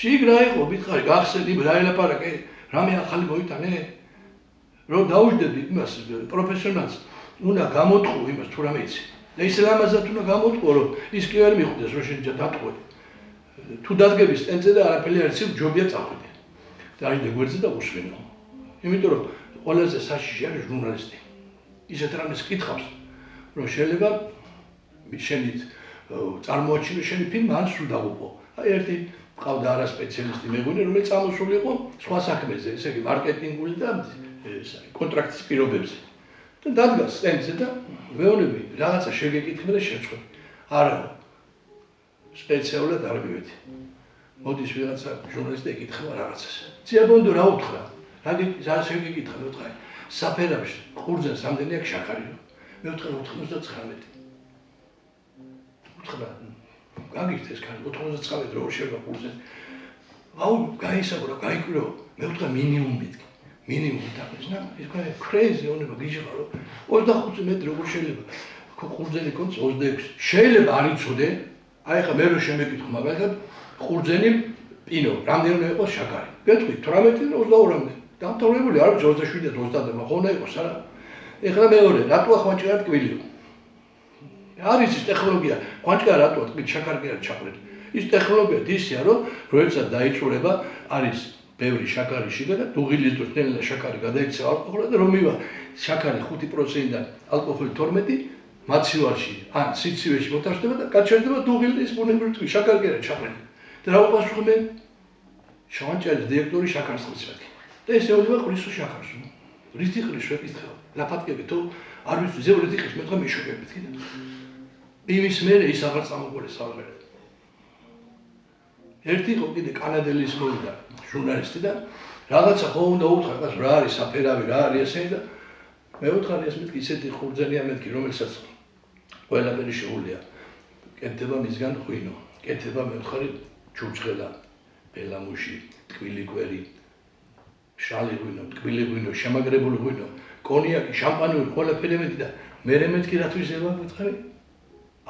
შიგ რა იყო, მითხარი, გახსენდი, რა ელაპარაკე, რამე ახალი მოიტანე? რომ დაუჯდები იმას პროფესიონალს, უნდა გამოტყო იმას თუ რამე იცი. და ის ლამაზად უნდა გამოტყო, რომ ის კი არ მიხვდეს, რომ შენ დატყვე. თუ დადგები სტენდზე და არაფერი არ იცი, ჯობია წახვიდე. და აი გვერდზე და უსვენო. იმიტომ რომ ყველაზე საშიში არის ჟურნალისტი. ისეთ რამეს კითხავს, რომ შეიძლება შენით წარმოაჩინო შენი ფილმი ან სულ დაგუპო. აი ერთი ყავდა არა სპეციალისტი მეღვინე, რომელიც წამოსული იყო სხვა საქმეზე, ესე იგი მარკეტინგული და კონტრაქტის პირობებზე. და დადგა სტენდზე და ვეონები რაღაცა შეგეკითხება და შეწყვეტ. არა სპეციალურად არ მივედი. მოდის ვიღაცა ჟურნალისტი ეკითხება რაღაცას. ძიაბონდო რა უთხრა? რა შეგეკითხა, მე ვთქვი, საფერავში ყურძენს რამდენი აქვს შაქარი? მე ვთქვი 99. უთხრა, გაგიხდეს ქარი 99 რო შეიძლება ყურძენ. აუ, გაისაუბრა, გაიკვირო. მე ვთქვი მინიმუმ მეთქი. მინიმუმი დაგეცნა, ის ქვია crazy ონება გიჟღა რომ 25 მეტრი როგორ შეიძლება ყურძენი კონც 26. შეიძლება არ იცოდე, აი ხა მე რო შემეკითხო მაგალითად ყურძენი პინო, რამდენი იყოს შაქარი? გეტყვი 18-დან 22-მდე. დამთავრებული არ ვიცი 27-დან 30-მდე, მაგრამ ხონა იყოს არა. ეხლა მეორე, რატოა ხვანჭკარა ტკბილიო? არის ის ტექნოლოგია, ხვანჭკარა რატოა ტკბილი შაქარი კი არ ჩაყრეთ. ის ტექნოლოგია ისია, რომ როდესაც დაიწურება, არის ბევრი შაქარი შიგა და დუღილის დროს ნელა შაქარი გადაიქცევა ალკოჰოლად და რომ მივა შაქარი 5%-დან ალკოჰოლი 12 მაცივარში ან სიცივეში მოთავსდება და გაჩერდება დუღილის ბუნებრივი ტკბილი შაქარი კი არ ჩაყრეთ. და რა უპასუხე მე? შავანჭარის დირექტორი შაქარს ხმისმეტი. და ეს ეუბნება ყრისო შაქარს. რითი ყრის შეკითხება? ლაპატკები თუ არ ვიცი ზეო რითი ყრის, მე თქვა მეშოკებით კიდე. იმის მერე ის აღარ წამოგვეles აღარ. ერთი იყო კიდე კანადელის მოვიდა ჟურნალისტი და რაღაცა ხო უნდა უთხრას რა არის საფერავი, რა არის ესე და მე ვუთხარი ეს მეთქი ისეთი ყურძენია მეთქი, რომელსაც ყველაფერი შეუულია. კეთდება მისგან ღვინო, კეთდება მე ვუთხარი ჩურჩხელა, ბელამუში, ტკბილი კვერი, შალი ღვინო, ტკბილი ღვინო, შემაგრებული ღვინო, კონიაკი, შამპანური, ყველაფერი მეთქი და მე მეთქი რათვის ება ვუთხარი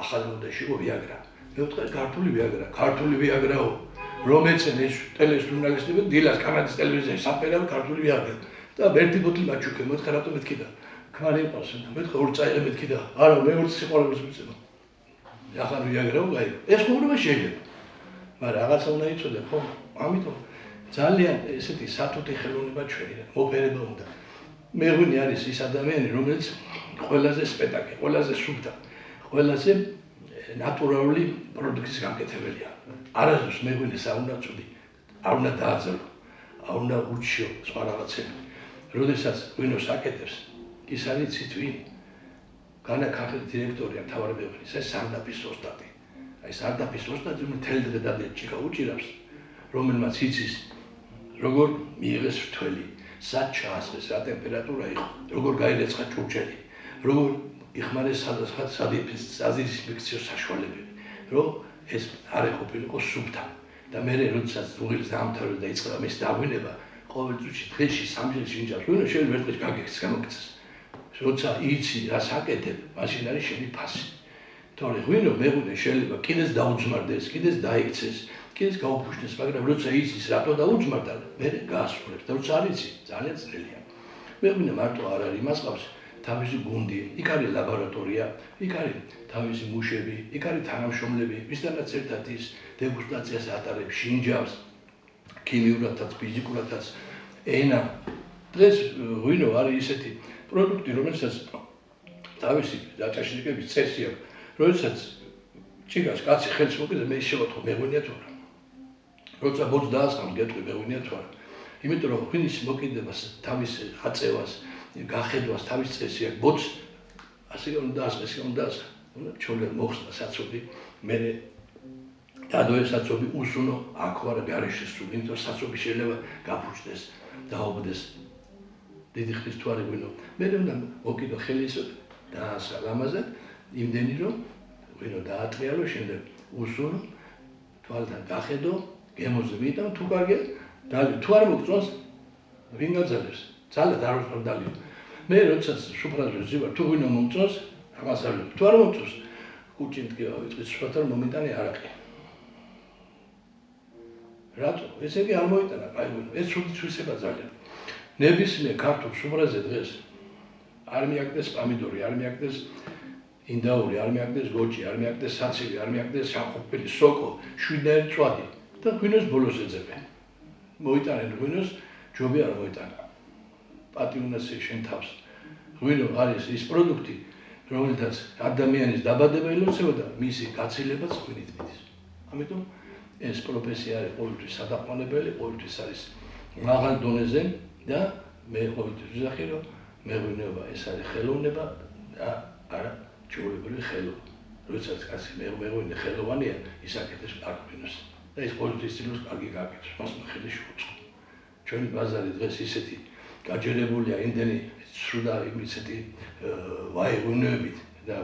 ახალი მოდაში იყო ვიაგრა. მე ვუთხარი ქართული ვიაგრა, ქართული ვიაგრაო. რომ ეცენ ეს ტელეჟურნალისტები დილას კანადის ტელევიზიაში საფერავი ქართული ვიაგრა. და ერთი ბოთლი მაჩუქე, მე ვუთხარი რატომ მეთქი და ქმარი იყავს და მე ვუთხარი 2 წაიღე მეთქი და არა მე 2 სიყვარულს მიწება. ახალი ვიაგრაო გაიგო. ეს ხუმრობა შეიძლება. მაგრამ რაღაცა უნდა იცოდე, ხო? ამიტომ ძალიან ესეთი სათუთი ხელოვნება ჩვენი და მოფერება უნდა. მეღვინე არის ის ადამიანი, რომელიც ყველაზე სპექტაკლი, ყველაზე სუფთა, ყველაზე ნატურალური პროდუქტის გამკეთებელია. არასდროს მეღვინეს არ უნდა წვდი, არ უნდა დააძლო, არ უნდა ურჩიო სხვა რაღაცები. როდესაც ღვინოს აკეთებს, ის არის ციტვი. განა ქართლის დირექტორია მთავარი მეღვინის, ეს სარდაფის ოსტატი. აი სარდაფის ოსტატი მთელი დღე დადეჭიკა უჭირავს, რომელმაც იცის როგორ მიიღეს რთველი, სად ჩაასხეს, რა ტემპერატურა იყო, როგორ გაირეცხა ჭურჭელი, როგორ იხმარეს სხვადასხვა საზის ინფექციოს საშუალებები, რომ ეს არ ეყოფილიყო სუფთა. და მე როდესაც დუღილის დაამთავრა და იწყება მის დაგვინება, ყოველ წუთში დღეში 3 ჯერ ინჯავს, ვინო შეიძლება ერთ დღეში გაგიქცეს, გამოგიქცეს. როცა იცი რას აკეთებ, მაშინ არის შენი ფასი. თორე ღვინო მეღვინე შეიძლება კიდეც დაუძმარდეს, კიდეც დაიქცეს, კიდეც გაუფუშნდეს, მაგრამ როცა იცის რატო დაუძმარდა, მე გაასრულებს. და როცა არ იცი, ძალიან ძნელია. მეღვინე მარტო არ არის, იმას ყავს თავისი გუნდი, იქ არის ლაბორატორია, იქ არის თავისი მუშები, იქ არის თანამშრომლები, ვისთანაც ერთად ის დეგუსტაციას ატარებს, შინჯავს, ქიმიურადაც, ფიზიკურადაც, ენა. დღეს ღვინო არის ისეთი პროდუქტი, რომელსაც თავისი დაჭაშნიკების წესი აქვს. როდესაც ჭიგას კაცი ხელს მოკიდა, მე შევათხო მეღვინეა თუ არა. როცა ბოძ დაასხამს, გეტყვი მეღვინეა თუ არა. იმიტომ რომ ღვინის მოკიდებას, თავის აწევას, გახედვას თავის წესი აქვს. ბოძ ასე უნდა დაასხეს, უნდა ჩოლერ მოხსნა საწოდი, მე დადოე საწოდი უსუნო აქ ვარ გარეშე სულ, იმიტომ საწოდი შეიძლება გაფუჭდეს, დაობდეს. დიდი ხნის თუ არ ღვინო. მე უნდა მოკიდო ხელი ისო დაასალამაზად, იმდენი რომ ღვინო დაატრიალო, შემდეგ უსუნო, თვალთან გახედო, გემოზე ვიტან თუ კარგია, დალი თუ არ მოგწონს, ვინ გაძალებს? ძალად არ ვიყავ დალი. მე როდესაც სუფრაზე ვზივარ, თუ ღვინო მომწონს, ამას არ ვიყავ. თუ არ მომწონს, კუჭი მდგება ვიტყვი სუფრად რომ მომიტანე არაყი. რატო? ესე იგი არ მოიტანა, აი ღვინო, ეს ცუდი ცვისება ძალიან. ნებისმიერ ქართულ სუმრაზე დღეს არ მიაგდეს პამიდორი, არ მიაგდეს ინდაური, არ მიაგდეს გოჭი, არ მიაგდეს საცივი, არ მიაგდეს სამყოფილი, სოკო, 7 წვადი და ღვინოს ბოლოს ეძებენ. მოიტანენ ღვინოს, ჯობი არ მოიტანა. პატი უნდა შენ თავს. ღვინო არის ის პროდუქტი, რომელთაც ადამიანის დაბადებელი ლოცვა და მისი გაცილებაც ღვინით მიდის. ამიტომ ეს პროფესია არის ყოველთვის სადაყოლებელი, ყოველთვის არის მაღალ დონეზე და მე ყოველთვის ვიზახი რომ მეღვინეობა ეს არის ხელოვნება და არა ჩვეულებრივი ხელობა. როდესაც კაცი მეღვინე ხელოვანია, ის აკეთებს არღვინოს და ის ყოველთვის ცდილობს კარგი გააკეთოს, მას ხელი შეუწყო. ჩვენი ბაზარი დღეს ისეთი გაჯერებულია იმდენი სრუდა ისეთი ვაიღვინოებით და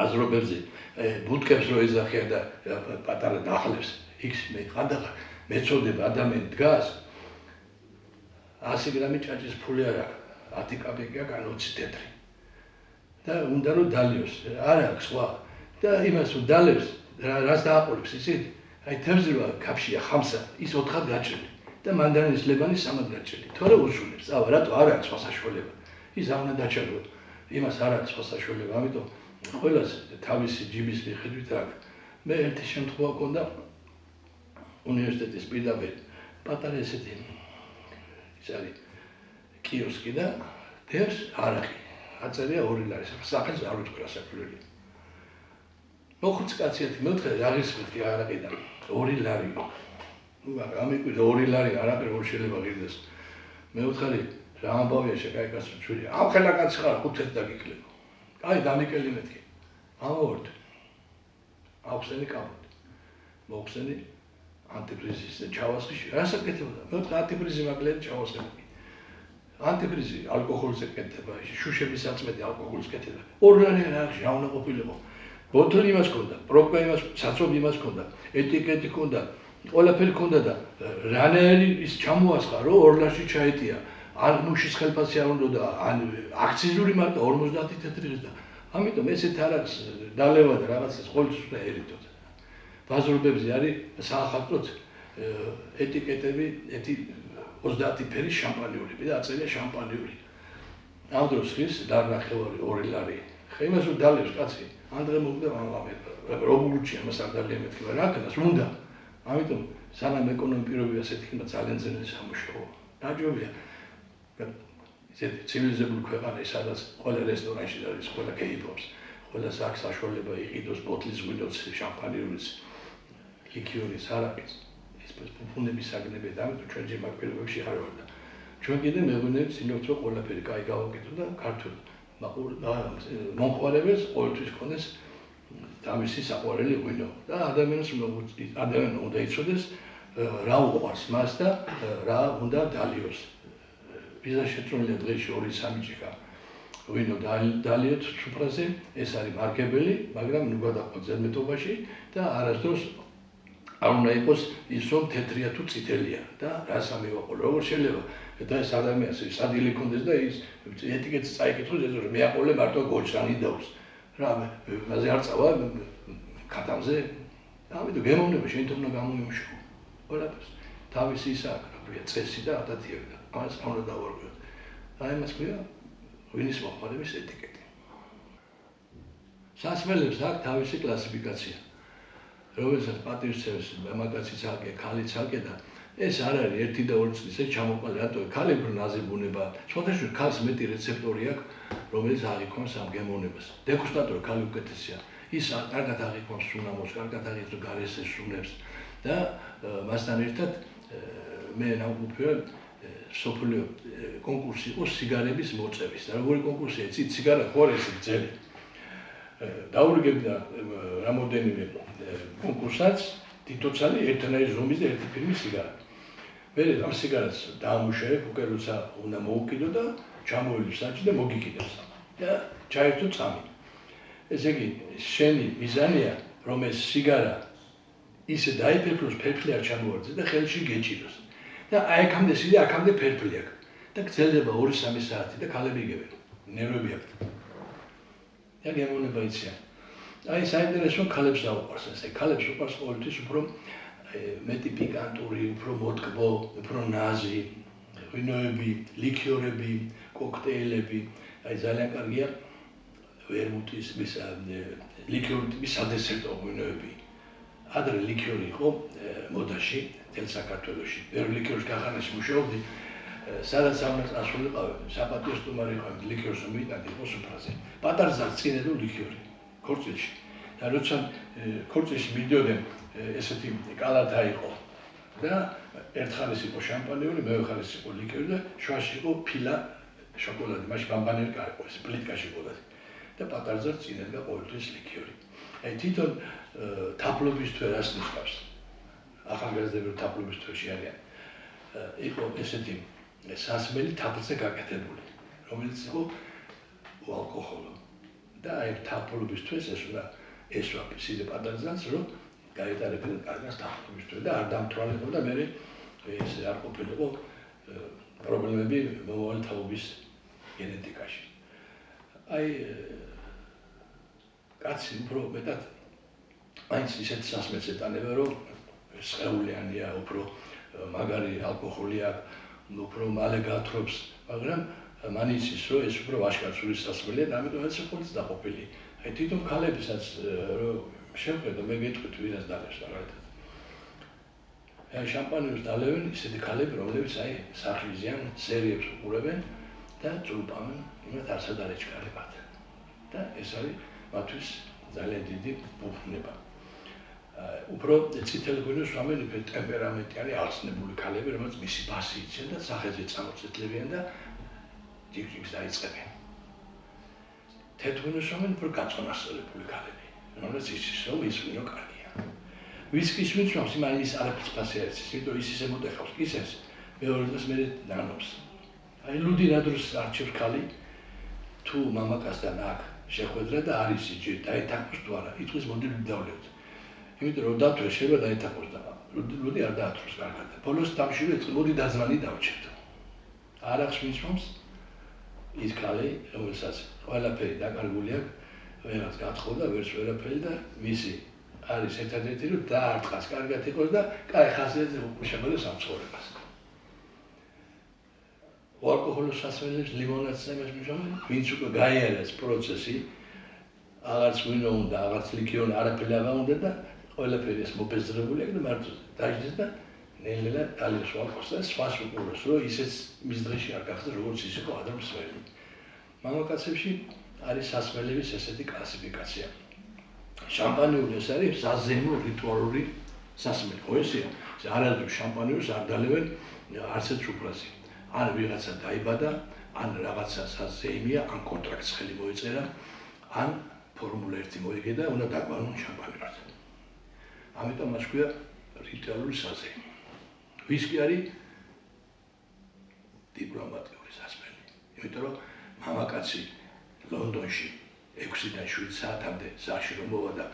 აზრობებზე ბუდკებს რო ეძახიან და პატარა დახლებს იქ მე ხანდახან მეწოდება ადამიანი დგას 100 გრამი ჭაჭის ფული არ აქვს 10 კაპიკი აქვს ან 20 თეთრი და უნდა რომ დალიოს არ აქვს სხვა და იმას რომ დალებს რას დააყოლებს ისიც აი თევზი კაფშია ხამსა ის 4-ად გაჭრილი და მანდარის ლებანი 3-ად გაჭრილი თორე უსულებს აბა რატო არ აქვს სხვა საშუალება ის არ უნდა დაჭერო იმას არ აქვს სხვა საშუალება ამიტომ ყველას თავისი ჯიბის მიხედვით აქვს მე ერთი შემთხვევა ჰქონდა უნივერსიტეტის პირდაპირ პატარა ესეთი ის არის კიოსკი და დევს არაყი აწერია 2 ლარი სახელს არ ვიტყვი რა საქმეა მოხუც კაცი ერთი მეოთხე რაღის მეთქი არაყიდან 2 ლარი ნუ ამიკვირდა 2 ლარი არაყი როგორ შეიძლება ღირდეს მეოთხე რა ამბავია შეკაიკაცო ჩვილი ამ ხელა კაცი ხარ 5 დაგიკლებ აი დამიკელი მეთქი ამოვარდ აუხსენი კაპოტი მოხსენი ანტიფრიზის და ჩავასხი რასაკეთებდა მე ანტიფრიზი მაკლედ ჩავასხი ანტიფრიზი ალკოჰოლს ეკეთება შუშების საწმედი ალკოჰოლს ეკეთება 2 ლარი რა აღშა უნდა ყოფილიყო ბოთლი იმას ქონდა პროკა იმას საწობი იმას ქონდა ეტიკეტი ქონდა ყველაფერი ქონდა და რანაირი ის ჩამოასხა რომ 2 ლარში ჩაეტია არ მუშის ხელფასი არ უნდა და ან აქციზური მარკა 50 თეთრიღის და ამიტომ ესეთ არ აქვს დალევა და რაღაცას ყოველთვის უნდა ერიდოთ ბაზრობებზე არის საახალწლოდ ეტიკეტები 30 ფერის შამპანიურები და აწერია შამპანიური ამ დროს ხის დარნახევარი 2 ლარი ხე იმას რომ დალევს კაცი ანდრე მოგდა როგორჩი ამას არ დალია მეთქვა რა ქნას უნდა ამიტომ სანამ ეკონომიკურ პირობები ასეთი ხება ძალიან ძნელი სამუშაოა დაჯობია ისეთი ცივილიზებული ქვეყანა სადაც ყველა რესტორანში არის ყველა კეიფობს ყველა აქვს საშუალება იყიდოს ბოთლის ღვინოს შამპანიურის ლიქიორის არაყის ეს ფუფუნების საგნებია და ამიტომ ჩვენ ჯერ მაგპირობებში არ ვარ და ჩვენ კიდე მეღვინეებს იმით რომ ყველაფერი კაი გავაკეთო და ქართულ მომხმარებელს ყოველთვის ქონდეს თავისი საყვარელი ღვინო და ადამიანს უნდა იცოდეს რა უყვარს მას და რა უნდა დალიოს ვიზა შეწონილია დღეში 2-3 ჭიქა ღვინო დალიოთ სუფრაზე ეს არის მარგებელი მაგრამ ნუ გადაყვეთ ზედმეტობაში და არასდროს არ უნდა იყოს ის რომ თეთრია თუ წითელია და რას ამივაყოლო როგორ შეიძლება და ეს ადამიანს სადილე კონდეს და ის ეტიკეტს წაიკითხოს ეს რომ მეაყოლე მარტო გოჭრანი დავს რა მაზე არ წავა ქათამზე ამიტომ გემოვნება შენ თქო უნდა გამოიმუშაო ყველაფერს თავისი ისა აქვს წესი და ადათი აქვს ამას არ უნდა დავარღვიოთ აი მას ქვია ღვინის მოხმარების ეტიკეტი სასმელებს აქვს თავისი კლასიფიკაცია რომელსაც პატივცემს მამაკაცი ცალკე ქალი ცალკე და ეს არ არის 1 და 2 წლის ეს ჩამოყალე რატო ქალი ბრნაზე ბუნება სხვადასხვა ქალს მეტი რეცეპტორი აქვს რომელიც აღიქვამს ამ გემოვნებას დეგუსტატორი ქალი უკეთესია ის კარგად აღიქვამს სუნამოს კარგად აღიქვამს გარესეს სუნებს და მასთან ერთად მე ნაუგუფია სოფლიო კონკურსი იყო სიგარების მოწევის და როგორი კონკურსია იცი სიგარა ხო არის ძელი დაურიგებდა რამოდენიმე კონკურსად თითოეული ერთნაირი ზომის და ერთი ფირმის სიგარა მე ამ სიგარას დაამუშავებ უკვე როცა უნდა მოუკიდო და ჩამოვიდე საჭი და მოგიკიდებს და ჩაერთო წამი ესე იგი შენი მიზანია რომ ეს სიგარა ისე დაიფერფლოს ფერფლი არ ჩამოვარდეს და ხელში გეჭიროს და აი აქამდე სიდე აქამდე ფერფლი აქვს და გრძელდება 2-3 საათი და ქალები იგებენ ნერვები აქვთ და გემოვნება იციან აი საინტერესო ქალებს დაუყვარს ესე ქალებს უყვარს ყოველთვის უფრო მეტი პიკანტური, უფრო მოტკბო, უფრო ნაზი, ღვინოები, ლიქიორები, კოქტეილები, აი ძალიან კარგია ვერმუტის ლიქიორი ტიპის სადესერტო ღვინოები. ადრე ლიქიორი იყო მოდაში თელ საქართველოში. ვერ ლიქიორის ქარხანაში მუშაობდი, სადაც ამას ასულიყავ, საპატიო სტუმარი იყო, ლიქიორს მოიტანდი იყო სუფრაზე. პატარზა წინედო ლიქიორი ქორწილში. და როცა ქორწილში მიდიოდნენ ესეთი კალათა იყო და ერთხალის იყო შამპანიური, მეორე ხალის იყო ლიქიორი და შუაში იყო ფილა შოკოლადი, მაშინ ბამბანერი იყო ეს პლიტკა შოკოლადი. და პატარზა წინედა ყოველთვის ლიქიორი. აი თვითონ თაფლობის თვე რას ნიშნავს? ახალგაზრდები თაფლობის თვეში არიან. იყო ესეთი სასმელი თაფლზე გაკეთებული, რომელიც იყო ალკოჰოლო. და აი თაფლობის თვეს ეს უნდა ესვაპი სიდე პატარზანს, რომ გაეტარებინა კარგად თაფლობის თვე და არ დამთვალებოდა მე ეს არ ყოფილიყო პრობლემები მომავალი თაობის გენეტიკაში. აი კაცი უფრო მეტად მაინც ისეთ სასმელს ეტანება, რომ სხეულიანია, უფრო მაგარი ალკოჰოლი აქვს, უფრო მალე გათრობს, მაგრამ მან იცის, რომ ეს უფრო ვაჟკაცური სასმელია და ამიტომ ეს ყოველთვის დაყოფილი. აი თვითონ ქალებისაც რომ შევხედო, მე გეტყვით ვინაც დალევს მაგალითად. აი შამპანიურს დალევენ ისეთი ქალები, რომლებიც აი სახლიზიან სერიებს უყურებენ და წულპავენ იმათ არსად არ ეჩქარებათ. და ეს არის მათთვის ძალიან დიდი ბუფნება. უფრო წითელ ღვინოს ვამენ ტემპერამენტიანი ალსნებული ქალები, რომელსაც მისი ბასი იციან და სახეზე წამოწეთლებიან და ჯიქჯიქს დაიწყებენ. თეთრ ღვინოს ვამენ უფრო გაწონასწორებული ქალები, რომელსაც იცის, რომ ის ღვინო კარგია. ვისკის მიცვამს იმის არაფერს ფასი არ იცის, იმიტომ ის ისე მოტეხავს კისერს, მეორე დღეს მე დანობს. აი ლუდი რა დროს არჩევს ქალი, თუ მამაკაცთან აქ შეხვედრა და არის იჯი დაეთანხმოს თუ არა, იტყვის მოდი დავლებთ. იმიტომ რომ დათვე შეიძლება დაეთანხმოს და ლუდი არ დაათროს კარგად. ბოლოს დამშვიდე იტყვის მოდი დაძმანი დავჩერდო. არ აქვს მიცვამს ის ქალი, რომელსაც ყველაფერი დაკარგული აქვს, ვერაც გათხოვდა, ვერც ვერაფერი და მისი არის ერთადერთი რომ დაარტყას, კარგად იყოს და კაი ხასიათზე უკუშებოდა სამცხოვრებას. ალკოჰოლის სასმელებს ლიმონადს ამას მიშოვენ, ვინც უკვე გაიარეს პროცესი, აღარც ღვინო უნდა, აღარც ლიქიორი, არაფერი აღარ უნდა და ყველაფერი ეს მობეზრებული აქვს და მარტო დაждდეს და ნელ-ნელა დალევს ალკოჰოლს და სხვას უყუროს, რომ ისეც მის დღეში არ გახდეს როგორც ის იყო ადამიანის ველი. მამაკაცებში არის სასმელების ესეთი კლასიფიკაცია. შამპანიური ეს არის საზეიმო რიტუალური სასმელი. ხო ესეა? არასდროს შამპანიურს არ დალევენ არცერთ სუფრაზე. ან ვიღაცა დაიბადა, ან რაღაცა საზეიმია, ან კონტრაქტს ხელი მოეწერა, ან ფორმულა 1 მოიგე და უნდა დაგვანონ შამპანიურს. ამიტომ მას ქვია რიტუალური საზეიმო. ვისკი არის დიპლომატიური სასმელი. იმიტომ რომ მამაკაცი ლონდონში 6-დან 7 საათამდე საში რომ მოვა და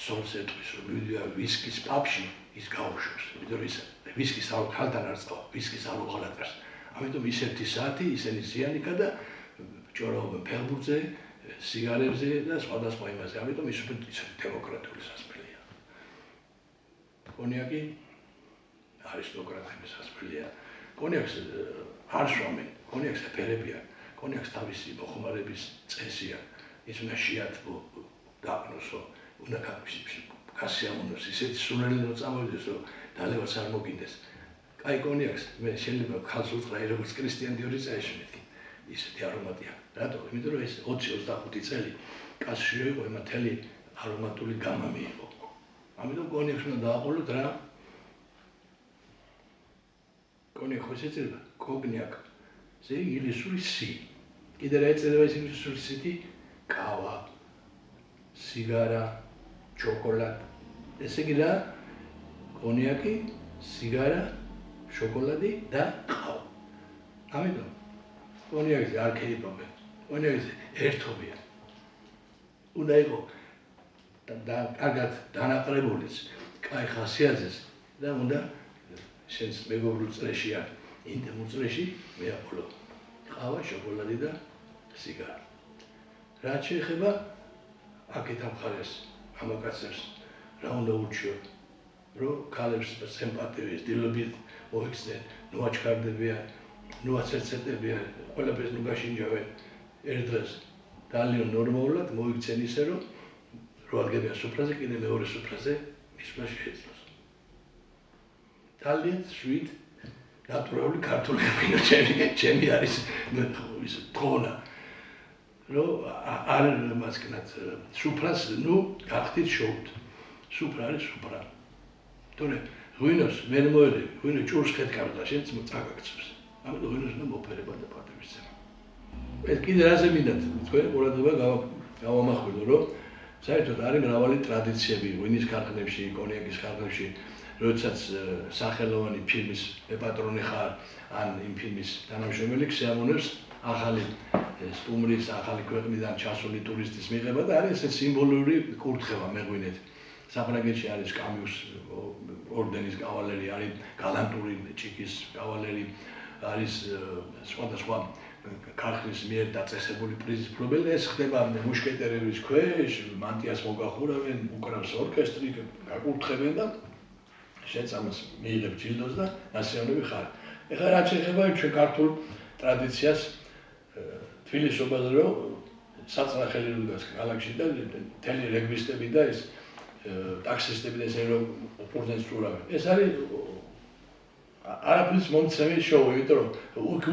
სოლს ეტყვის, რომ მივიდივარ ვისკის პაბში, ის გაუშვებს. იმიტომ რომ ის ვისკის ხალთან არ წავა, ვისკის ალუღალატარს. ამიტომ ის 1 საათი ისინი ზიანიკა და ჭორაობენ ფეხბურთზე, სიგარებზე და სხვადასხვა იმაზე. ამიტომ ის უფრო დემოკრატიული სასმელია. კონიაკი არისტოკრატების სასმელია. კონიაკს არ სვამენ, კონიაკს ეფერებია. კონიაკს თავისი მოხმარების წესია. ის უნდა შეათბო, დაყნოსო, უნდა გასიამოვნოს, ისეთი სულელი უნდა წამოვიდეს, რომ დალევაც არ მოგინდეს. აი კონიაკს მე შეიძლება ხალხს უთხრა როგორც კრისტიან დიორი წაეშმეთი. ისეთი არომატი აქვს. რატო? იმიტომ რომ ეს 20-25 წელი კაცში იყო იმათ თელი არომატული გამა მიიღო. ამიტომ კონიაკს უნდა დააყოლოთ რა? კონიაკ ხო შეწირება? კოგნიაკ. ზე ინგლისური სი. კიდე რა ეწოდება ეს ინგლისური სი? კავა, სიგარა, შოკოლადი. ესე იგი რა? კონიაკი, სიგარა, შოკოლადი და ყავა. ამიტომ კონიაკზე არ ქეიფობენ. კონიაკზე ერთობია. უნდა იყოს და კარგად დანაყრებულიც, კაი ხასიათზეს და უნდა შენს მეგობრულ წრეში არ ინტიმურ წრეში მეაყოლო ყავა, შოკოლადი და სიგარა. რაც შეეხება აქეთ ამხარეს მამაკაცებს რა უნდა ურჩიოთ? რომ ქალებს სიმპათიის დილობით მოიქცნენ, ნუ აჩქარდებიან, ნუ აცერცეტებიან, ყველაფერს ნუ გაშინჯავენ. ერთ დღეს ძალიან ნორმალურად მოიქცენ ისე, რომ რო ადგებიან სუფრაზე, კიდე მეორე სუფრაზე მისვლა შეეძლოს. ძალიან შვიდ ნატურალური ქართული ღვინო ჩემი არის ის თხოვნა. რომ არ მასკნათ სუფრას ნუ გახდით შოუთ. სუფრა არის სუფრა. თორე ღვინოს ვერ მოერევი, ღვინო ჭურს ხეთქავს და შენც წაგაქცევს. ამიტომ ღვინოს უნდა მოფერება და პატივისცემა. ეს კიდე რაზე მინდათ თქვენ ყურადღება გავამახვილო, რომ საერთოდ არის მრავალი ტრადიციები ღვინის ქარხნებში, კონიაკის ქარხნებში, როდესაც სახელოვანი ფილმის პატრონი ხარ, ან იმ ფილმის თანამშრომელი შეამონებს ახალი სტუმრის, ახალი ქვეყნიდან ჩასული ტურისტის მიღება და არის ეს სიმბოლური კურთხევა მეღვინეთ. საფრანგეთში არის კამიუს ორდენის კავალერი, არის გალანტური ჭიქის კავალერი, არის სხვადასხვა ქარხნის მიერ დაწესებული პრიზის მფლობელი. ეს ხდება მუშკეტერების ქვეშ, მანტიას მოგახურავენ, უკრავს ორკესტრი, გაკურთხებენ და შენც ამას მიიღებ ჯილდოს და ნაციონალური ხარ. ეხლა რაც შეეხება ჩვენ ქართულ ტრადიციას თბილისში რომ საწნახელი რუგას ქალაქში და მთელი რეგბისტები და ეს ტაქსისტები და ესე რომ ყურძენს წურავენ. ეს არის არაფრის მომცემი შოუ, იმიტომ რომ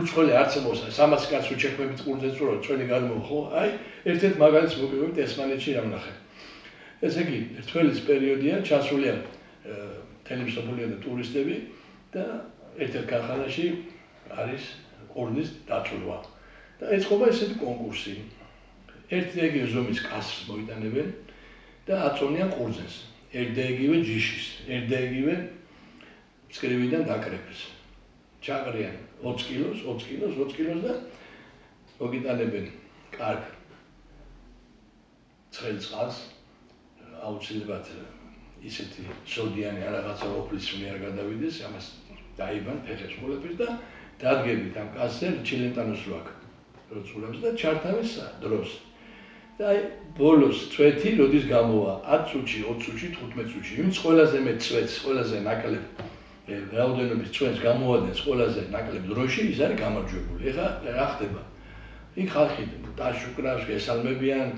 უცხოელი არც მოსა 300 კაცს უჩექმებით ყურძენს წურავენ, ჩვენი გადმოვა ხო? აი, ერთ-ერთ მაგალითს მოგივებით ესპანეთში რა ვნახე. ესე იგი, რთველის პერიოდია, ჩასულია მთელი მსოფლიო და ტურისტები და ერთ-ერთ ქარხანაში არის ყურძნის დაწვრილვა. და ეწყობა ესეთი კონკურსი. ერთი და იგივე ზომის კასრს მოიტანებენ და აწონიან ყურძენს. ერთ და იგივე ჯიშის, ერთ და იგივე მწკრივიდან დაკრეფეს. ჩაყრიან 20 კილოს და მოგიტანებენ კარგ ცხელ წყალს, აუცილებლად ისეთი სოდიანი რაღაცა ოფლისული არ გადავიდეს, ამას დაიბან ფეხებს ყველაფერს და დადგებით ამ კასზე ჩილენტანოს რო აქ რო წულებს და ჩართავეს დროს. და აი ბოლოს წვეთი როდის გამოვა 10 წუთში, 20 წუთში, 15 წუთში. ვინც ყველაზე მეტ წვეთს, ყველაზე ნაკლებ რაოდენობის წვენს გამოადენს ყველაზე ნაკლებ დროში, ის არის გამარჯვებული. ეხლა რა ხდება? იქ ხალხი ტაშ უკრავს, ესალმებიან,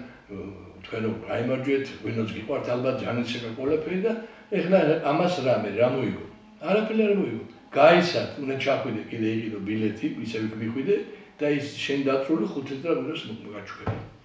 თქვენ გაიმარჯვეთ, ვინც გიყვართ ალბათ ჯანმრთელობა ყველაფერი და ეხლა ამას რა მოიგო? არაფერი არ მოიგო. გაიცად, უნდა ჩახვიდე კიდე იყიდო ბილეთი, ისევ მიხვიდე და ის შენ დაწვრილი 5 წელს მოგაჩვენე.